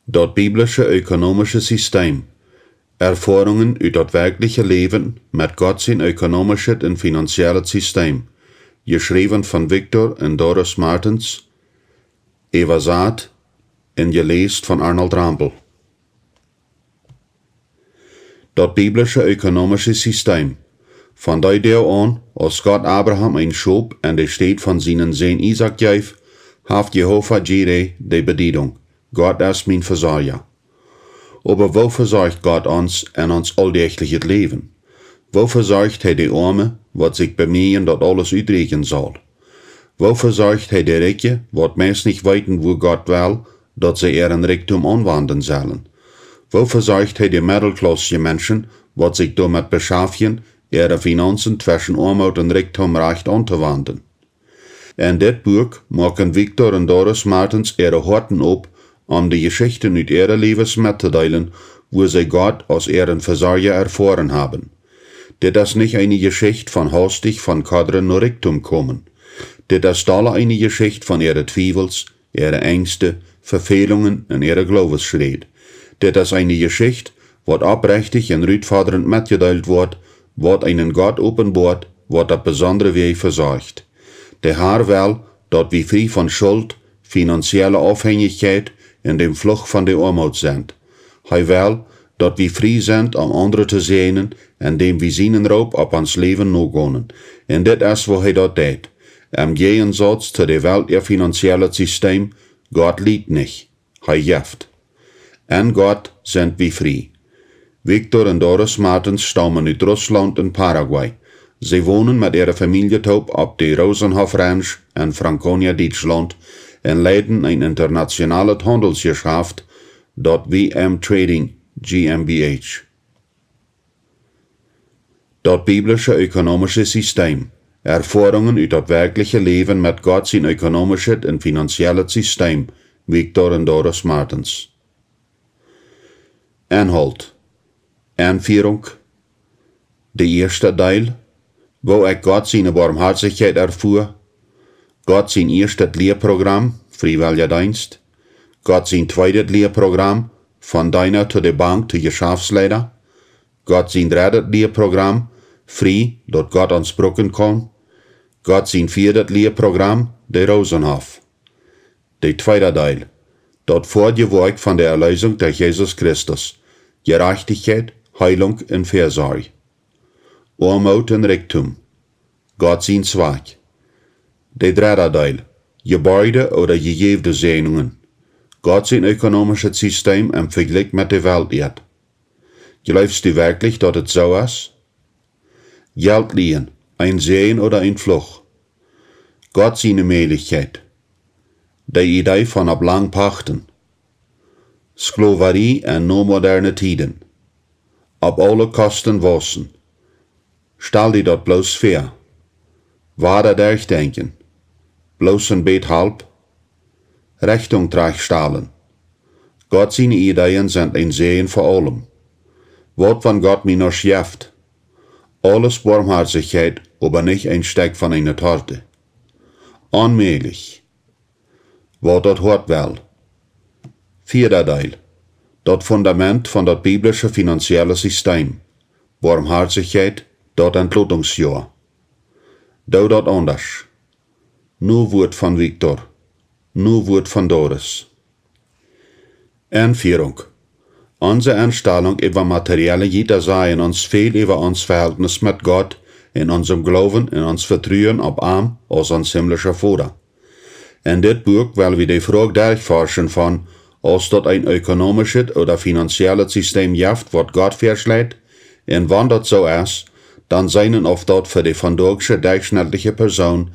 Dat biblische ökonomische System. Erfahrungen uit dat werkliche Leben met Gott zijn ökonomisches en financiële systeem. Geschreven van Viktor en Doris Martens. TheÄwasat en Jeläst van Arnold Rempel. Dat biblische ökonomische System. Van die deel aan, als God Abraham een schop en de steed van zijn zoon Isaac geeft, heeft Jehovah Jireh de bedienung. God is mijn verzorger. Aber wo verzorgt Gott ons en ons alldagelijks leven? Wo verzorgt hij de armen, wat zich bemühen dat alles uitreichen zal? Wo verzorgt hij de rijken, wat meest niet weten wo Gott wil, dat ze ihren rijkdom aanwenden zullen? Wo verzorgt hij de middelklasse mensen, wat zich damit beschaffen, ihre Finanzen zwischen Armut und Reichtum recht anzuwenden? In dit boek maken Viktor en Doris Martens ihre Horten op, de Geschichten uit ihre Levens mit zu teilen, wo sie Gott als ihren Versorger erfahren haben. Dit is nicht eine Geschichte von hastig von Kadren naar Reichtum kommen. Dit is alle eine Geschichte von ihre Zweifels, ihre Ängste, Verfehlungen und ihre Glaubensschritt. Dit is eine Geschichte, wat oprechtig en uitvaderend mitgeteilt wordt, wat einen Gott openbaart, wat op besondere Weg verzorgt. Der Herr will, dat wir frei von Schuld, finanzielle Abhängigkeit en dem Flucht von der Armut sind. Hij will, dat wir frei sind, anderen zu sehen, indem wir seinen Raub op ons Leben nogehen. En dit is wat hij dat deed. Im Gegensatz zu der Welt ihr finanzielles System, Gott liebt nicht, hij geeft. En Gott sind wir frei. Viktor en Doris Martens stammen uit Russland en Paraguay. Sie wohnen mit ihrer Familie op de Rosenhof Ranch in Franconia, Deutschland, en leiden ein internationales Handelsgeschäft, dat WM Trading GmbH. Dat biblische ökonomische System. Erfahrungen uit dat werkliche Leben mit Gott zijn ökonomisches en finanzielles System. Viktor en Doris Martens. Enhault. Enfieerunk. De eerste deel, wo ik Gott seine Barmherzigkeit erfuhr. Gott sein erstes Lehrprogramm, freiwilliger Dienst. Gott sein zweites Lehrprogramm, von Deiner zu der Bank zu Geschäftsleiter. Gott sein drittes Lehrprogramm, frei, dat Gott ons brücken kann. Gott sein viertes Lehrprogramm, der Rosenhof. Der zweite Teil, dat Vorgewerk von der Erlösung durch Jesus Christus. Gerechtigkeit, Heilung und Versorgung. Armut und Reichtum. Gott sein Zweck. Der dritte Teil. Gebäude oder gegeven Segnungen. Gott sein ökonomisches System im Vergleich mit der Welt. Glaubst du wirklich, dass es so ist? Geld liehen, ein Sehen oder ein Fluch. Gott seine Möglichkeit. Die Idee von ablang Pachten. Sklaverie en no moderne Tiden. Op alle Kosten wassen. Stell dir dat bloß vor. Wahre durchdenken. Bloß ein Beet halb. Richtung stellen. Gott seine Ideen sind ein Sehen vor allem. Wat van Gott mir noch schafft. Alles Barmherzigkeit, aber nicht ein Stück von einer Torte. Unmöglich. Wat dat hort wel. Vierter Teil. Dat Fundament von dat biblische finanzielle System. Barmherzigkeit, dat Entlotungsjahr. Doe dat anders. Nu woord van Viktor. Nu woord van Doris. Enfieerunk. Onze Einstellung über materielle Jeder sagen uns viel über uns Verhältnis mit Gott, in unserem Glauben, in uns Vertrauen auf Arm als uns himmlischer Vater. In dit Buch wollen wir die Frage durchforschen von, als dat ein ökonomisches oder finanzielles System gibt, wat Gott verschlägt, und wann dat so ist, dann seien auf dat für die vandaagse durchschnittliche Person,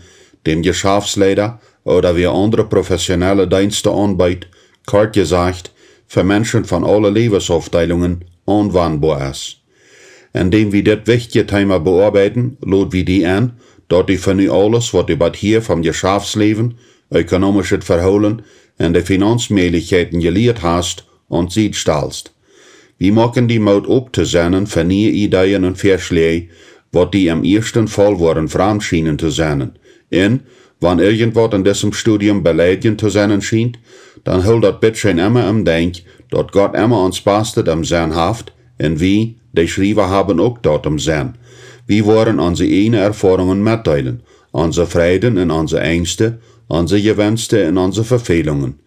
dem Geschäftsleiter oder wie andere professionelle Dienste anbietet, kort gesagt, für Menschen von allen Lebensaufteilungen anwendbar ist. Indem wir das wichtige Thema bearbeiten, laden wir die an, dass die von alles, was du hier vom Geschäftsleben, ökonomisches Verhalten und die Finanzmöglichkeiten gelehrt hast, und sie stellst. Wir machen die Mut abzusenden für neue Ideen und Vorschläge, was die im ersten Fall waren fremd schienen zu sein. Und, wenn irgendwas in diesem Studium beleidigend zu sein scheint, dann hol dat bitteschön immer im Denk, dort Gott immer uns bastet am Sein haft, und wie, die Schreiber haben auch dort am Sein. Wir wollen unsere eigenen Erfahrungen mitteilen, unsere Freuden und unsere Ängste, unsere Gewünste und unsere Verfehlungen.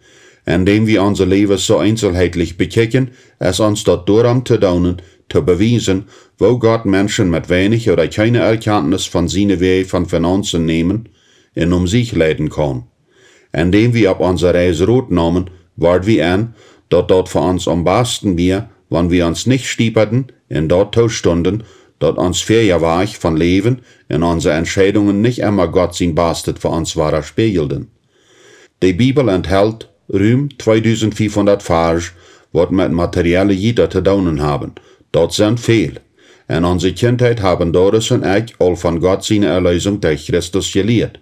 Indem wir unser Leben so einzelheitlich bekicken, es uns dort darum zu daunen, zu beweisen, wo Gott Menschen mit wenig oder keine Erkenntnis von seinen Wegen von Finanzen nehmen und sich leiten kann. Indem wir auf unsere Reise Rot nahmen, ward wir an, dort für uns am besten wir, wenn wir uns nicht stieperten, und dort stunden, dort uns fair war von Leben und unsere Entscheidungen nicht immer Gott sein Bastet für uns wahrer spiegelten. Die Bibel enthält rühm 2500 Vers, wat mit materielle Jeder zu daunen haben. Dort sind viel. In unserer Kindheit haben Doris und ich all von Gott seine Erlösung durch Christus gelehrt.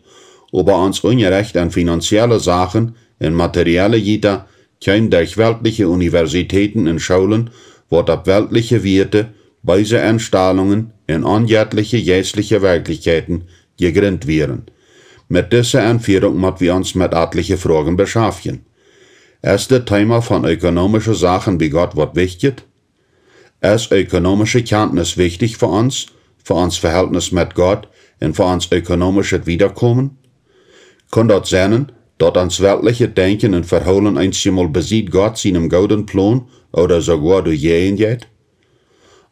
Aber uns Unrecht an finanzielle Sachen, in materielle Jeder, kämen durch weltliche Universitäten und Schulen, wat auf weltliche Werte, weise Einstellungen in ungöttliche geistliche Wirklichkeiten gegründet werden. Mit dieser Enfieerung müssen wir uns mit etlichen Fragen beschäftigen. Ist das Thema von ökonomischen Sachen bei Gott was wichtig? Ist ökonomische Kenntnis wichtig für uns Verhältnis mit Gott und für uns ökonomisches Wiederkommen? Kann das sein, dass uns weltliche Denken und Verholen einmal besieht Gott seinem guten Plan oder sogar durch jeden geht?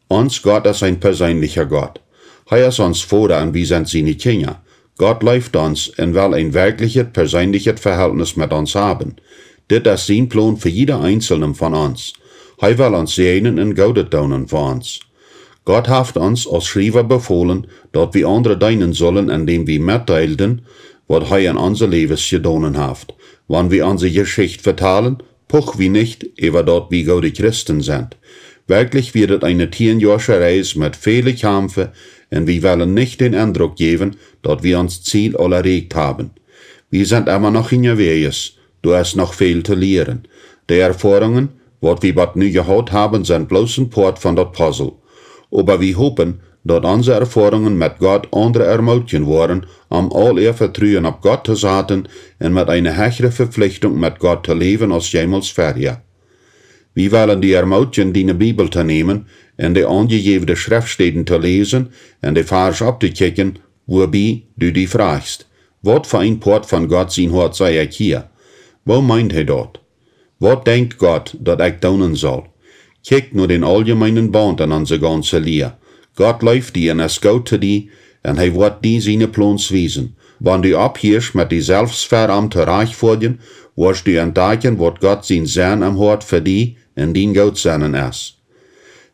Uns Gott ist ein persönlicher Gott. Er ist uns Vater und wir sind seine Kinder. Gott läuft uns und will ein wirkliches, persönliches Verhältnis mit uns haben. Das ist sein Plan für jeder Einzelne von uns. Er will uns segnen und Gutes tun für uns. Gott hat uns als Schreiber befohlen, dass wir andere dienen sollen, indem wir mitteilten, was er in unser Leben getan hat. Wenn wir unsere Geschichte vertalen, puch wir nicht, über dort wir gute Christen sind. Wirklich wird es eine 10-jährige Reise mit vielen Kämpfen, und wir wollen nicht den Eindruck geben, dass wir uns Ziel erreicht haben. Wir sind immer noch in der Weges. Du hast noch viel zu lernen. Die Erfahrungen, was wir bald nu gehabt haben, sind bloß ein Part von dat Puzzle. Aber wir hoffen, dass unsere Erfahrungen mit Gott andere ermutigen worden, all ihr Vertrauen auf Gott zu setzen und mit einer höheren Verpflichtung mit Gott zu leben als jemals vorher. Wir wollen die ermutigen, die Bibel zu nehmen und die angegebenen Schriftstellen zu lesen und die Vers abzukicken, wobei du die fragst, was für ein Part von Gott sein Hort sei ich hier? Wo meint er dort? Was denkt Gott, dass ich tun soll? Kick nur den allgemeinen Band an unser ganze Lehre. Gott läuft dir und es gut zu dir, und er wird dir seine Plans wiesen. Wenn du abhörst mit die Selbstveramte Reich vor dir, wirst du entdecken, was Gott sein Sein am Hort für dich und dein Gott seinen ist.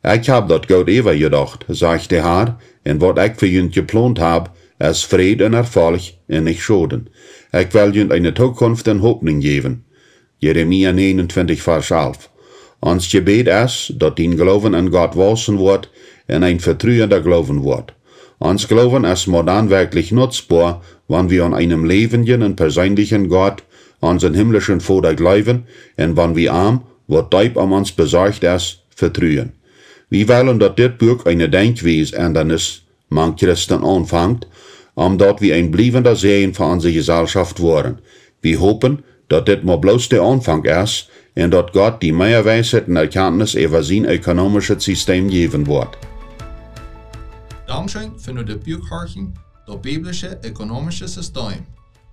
Ich hab dat Gott ever gedacht, sagt der Herr, und was ich für jünt geplant hab, ist Fried und Erfolg und nicht Schaden. Ich will jünt eine Zukunft und Hoffnung geben. Jeremia 29, Vers 11. Ons Gebet ist, dass dein Glauben an Gott wachsen wird und ein vertrauender Glauben wird. Ons Glauben ist modern wirklich nutzbar, wenn wir an einem lebenden und persönlichen Gott, unseren himmlischen Vater glauben, und wenn wir arm, was deib um uns besorgt ist, vertrauen. Wir wollen, dass dit Buch eine Denkweise ändernis, man Christen anfängt, dort wir ein bleibender Segen für unsere Gesellschaft worden. Wir hoffen, dass dit mal bloß der Anfang ist und dass Gott die mehr Weisheit und Erkenntnis über sein ökonomisches System geben wird. Dankeschön für das Buchhorchen, das biblische ökonomische System.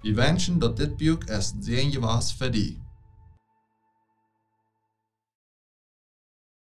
Wir wünschen, dass das Buch es sehr was für dich.